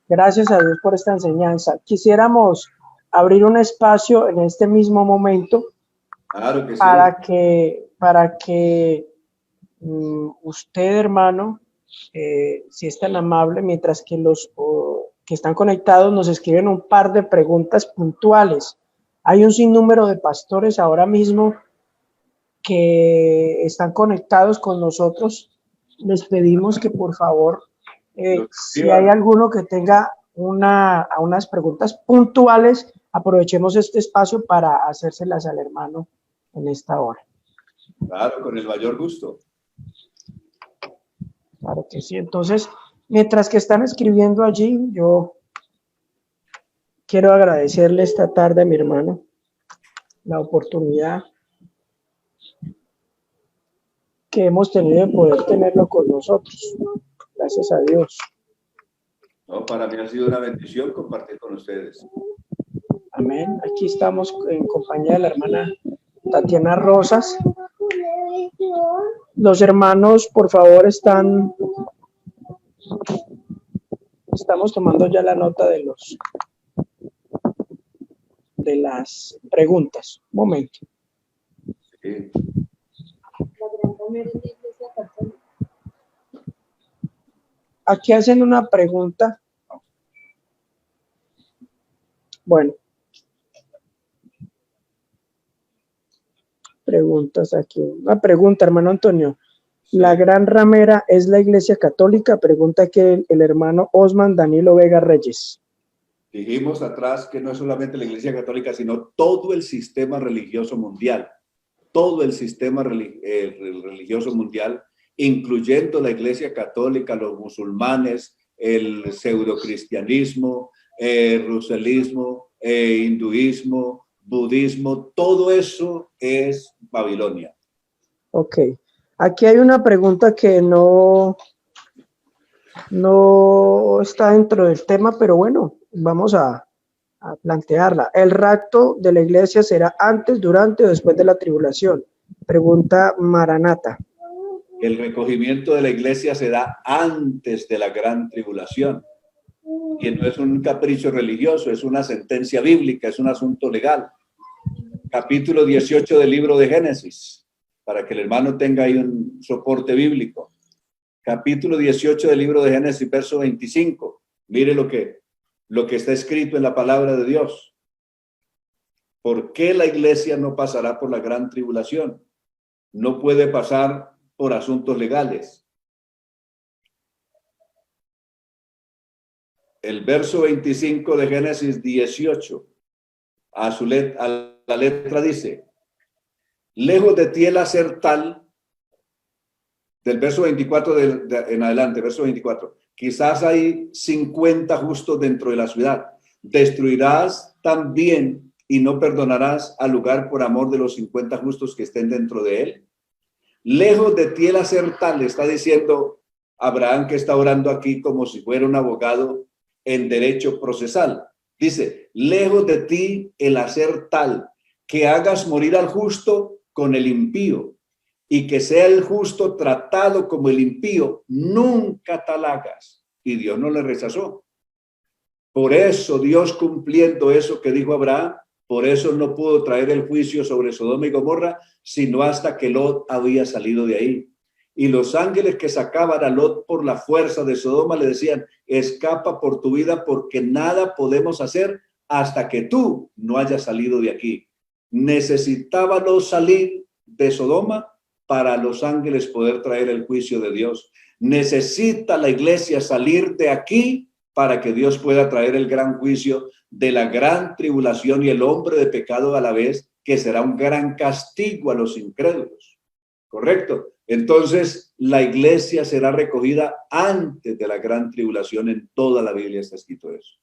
Gracias a Dios por esta enseñanza. Quisiéramos abrir un espacio en este mismo momento, claro que para que usted, hermano, si es tan amable, mientras que los que están conectados nos escriben un par de preguntas puntuales. Hay un sinnúmero de pastores ahora mismo que están conectados con nosotros. Les pedimos que por favor, si hay alguno que tenga unas preguntas puntuales, aprovechemos este espacio para hacérselas al hermano en esta hora. Claro, con el mayor gusto. Claro que sí. Entonces, mientras que están escribiendo allí, yo quiero agradecerle esta tarde a mi hermano la oportunidad que hemos tenido de poder tenerlo con nosotros. Gracias a Dios. No, para mí ha sido una bendición compartir con ustedes. Amén. Aquí estamos en compañía de la hermana Tatiana Rosas. Los hermanos, por favor, estamos tomando ya la nota de las preguntas. Un momento. Sí. Aquí hacen una pregunta. Bueno. Preguntas aquí. Una pregunta, hermano Antonio. ¿La Gran Ramera es la Iglesia Católica? Pregunta que el hermano Osman Danilo Vega Reyes. Dijimos atrás que no es solamente la Iglesia Católica, sino todo el sistema religioso mundial. Todo el sistema religioso mundial, incluyendo la Iglesia Católica, los musulmanes, el pseudocristianismo, ruselismo, hinduismo, budismo, todo eso es Babilonia. Ok. Aquí hay una pregunta que no está dentro del tema, pero bueno, vamos a plantearla. ¿El rapto de la iglesia será antes, durante o después de la tribulación? Pregunta Maranata. El recogimiento de la iglesia se da antes de la gran tribulación. Y no es un capricho religioso, es una sentencia bíblica, es un asunto legal. Capítulo 18 del libro de Génesis, para que el hermano tenga ahí un soporte bíblico. Capítulo 18 del libro de Génesis, verso 25. Mire lo que está escrito en la palabra de Dios. ¿Por qué la iglesia no pasará por la gran tribulación? No puede pasar por asuntos legales. El verso 25 de Génesis 18, a la letra dice: lejos de ti el hacer tal, del verso 24 en adelante, verso 24, quizás hay 50 justos dentro de la ciudad. Destruirás también y no perdonarás al lugar por amor de los 50 justos que estén dentro de él. Lejos de ti el hacer tal, está diciendo Abraham, que está orando aquí como si fuera un abogado en derecho procesal. Dice: lejos de ti el hacer tal, que hagas morir al justo con el impío, y que sea el justo tratado como el impío, nunca tal hagas. Y Dios no le rechazó. Por eso Dios, cumpliendo eso que dijo Abraham, por eso no pudo traer el juicio sobre Sodoma y Gomorra, sino hasta que Lot había salido de ahí. Y los ángeles que sacaban a Lot por la fuerza de Sodoma le decían: escapa por tu vida, porque nada podemos hacer hasta que tú no hayas salido de aquí. Necesitaba Lot salir de Sodoma para los ángeles poder traer el juicio de Dios. Necesita la iglesia salir de aquí para que Dios pueda traer el gran juicio de la gran tribulación y el hombre de pecado a la vez, que será un gran castigo a los incrédulos. ¿Correcto? Entonces, la iglesia será recogida antes de la gran tribulación. En toda la Biblia está escrito eso.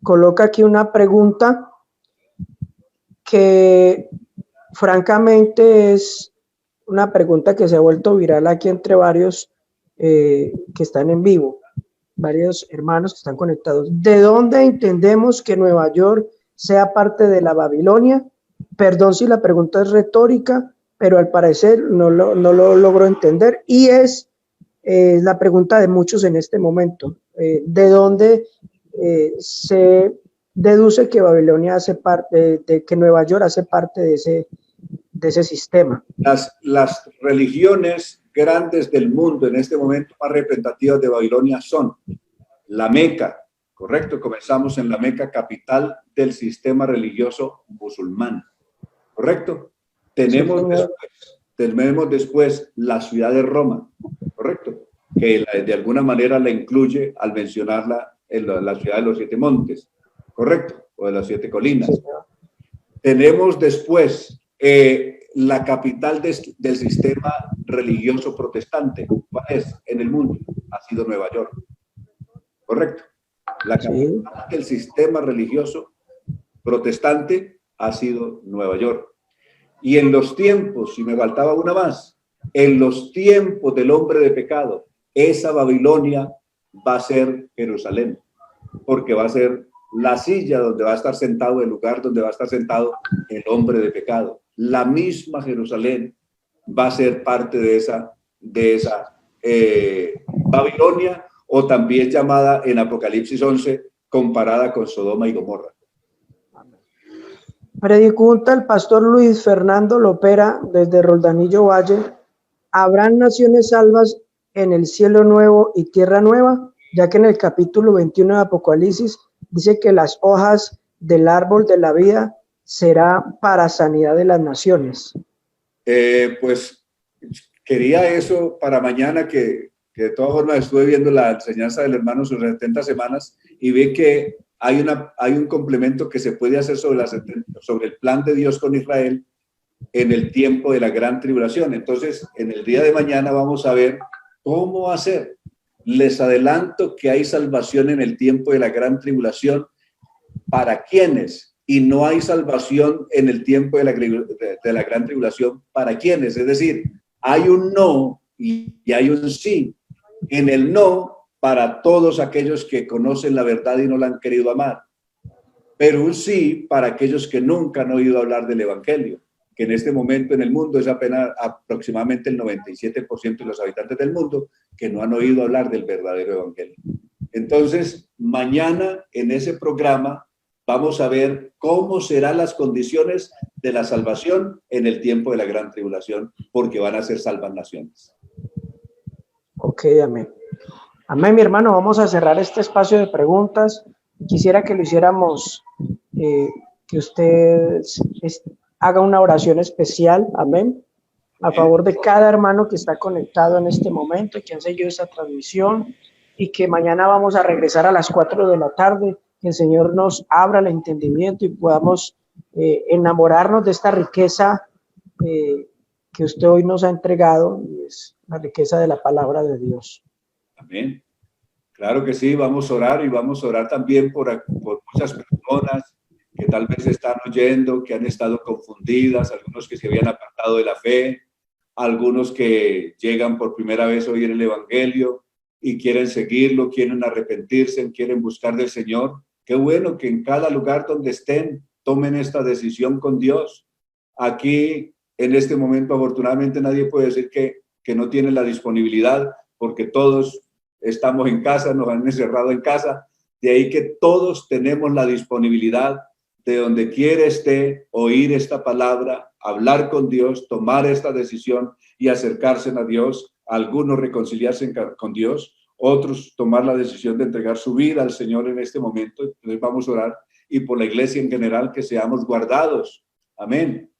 Coloca aquí una pregunta que francamente es una pregunta que se ha vuelto viral aquí entre varios que están en vivo, varios hermanos que están conectados. ¿De dónde entendemos que Nueva York sea parte de la Babilonia? Perdón si la pregunta es retórica, pero al parecer no lo logro entender, y es la pregunta de muchos en este momento. ¿De dónde se deduce que Babilonia hace parte, de que Nueva York hace parte de ese sistema? Las religiones grandes del mundo en este momento más representativas de Babilonia son la Meca, ¿correcto? Comenzamos en la Meca, capital del sistema religioso musulmán, ¿correcto? Tenemos después la ciudad de Roma, ¿correcto? Que de alguna manera la incluye al mencionarla en la ciudad de los 7 montes, ¿correcto? O de las 7 colinas. Tenemos después la capital del sistema religioso protestante. ¿Cuál es en el mundo? Ha sido Nueva York. ¿Correcto? La capital del sistema religioso protestante ha sido Nueva York. Y en los tiempos, si me faltaba una más, en los tiempos del hombre de pecado, esa Babilonia va a ser Jerusalén, porque va a ser la silla donde va a estar sentado, el lugar donde va a estar sentado el hombre de pecado. La misma Jerusalén va a ser parte de esa Babilonia, o también llamada en Apocalipsis 11, comparada con Sodoma y Gomorra. Pregunta el pastor Luis Fernando Lopera desde Roldanillo Valle: ¿habrán naciones salvas en el cielo nuevo y tierra nueva? Ya que en el capítulo 21 de Apocalipsis dice que las hojas del árbol de la vida será para sanidad de las naciones. Pues quería eso para mañana, que de todas formas estuve viendo la enseñanza del hermano sus 70 semanas y vi que hay un complemento que se puede hacer sobre el plan de Dios con Israel en el tiempo de la gran tribulación. Entonces, en el día de mañana vamos a ver cómo hacer. Les adelanto que hay salvación en el tiempo de la gran tribulación. ¿Para quiénes? y no hay salvación en el tiempo de la gran tribulación. ¿Para quiénes? Es decir, hay un no y hay un sí. En el no, para todos aquellos que conocen la verdad y no la han querido amar, pero un sí para aquellos que nunca han oído hablar del evangelio, que en este momento en el mundo es apenas aproximadamente el 97% de los habitantes del mundo que no han oído hablar del verdadero evangelio. Entonces, mañana en ese programa vamos a ver cómo serán las condiciones de la salvación en el tiempo de la gran tribulación, porque van a ser salvas naciones. Ok, amén. Amén, mi hermano. Vamos a cerrar este espacio de preguntas. Quisiera que lo hiciéramos, que usted haga una oración especial, amén, a favor de cada hermano que está conectado en este momento y que han seguido esta transmisión, y que mañana vamos a regresar a las 4 de la tarde, que el Señor nos abra el entendimiento y podamos enamorarnos de esta riqueza que usted hoy nos ha entregado, y es la riqueza de la palabra de Dios. Amén. Claro que sí, vamos a orar, y vamos a orar también por muchas personas que tal vez están oyendo, que han estado confundidas, algunos que se habían apartado de la fe, algunos que llegan por primera vez a oír el evangelio y quieren seguirlo, quieren arrepentirse, quieren buscar del Señor. Qué bueno que en cada lugar donde estén tomen esta decisión con Dios. Aquí, en este momento, afortunadamente nadie puede decir que no tiene la disponibilidad, porque todos estamos en casa, nos han encerrado en casa. De ahí que todos tenemos la disponibilidad de donde quiera esté, oír esta palabra, hablar con Dios, tomar esta decisión y acercarse a Dios. Algunos reconciliarse con Dios, otros tomar la decisión de entregar su vida al Señor en este momento. Entonces vamos a orar, y por la iglesia en general, que seamos guardados. Amén.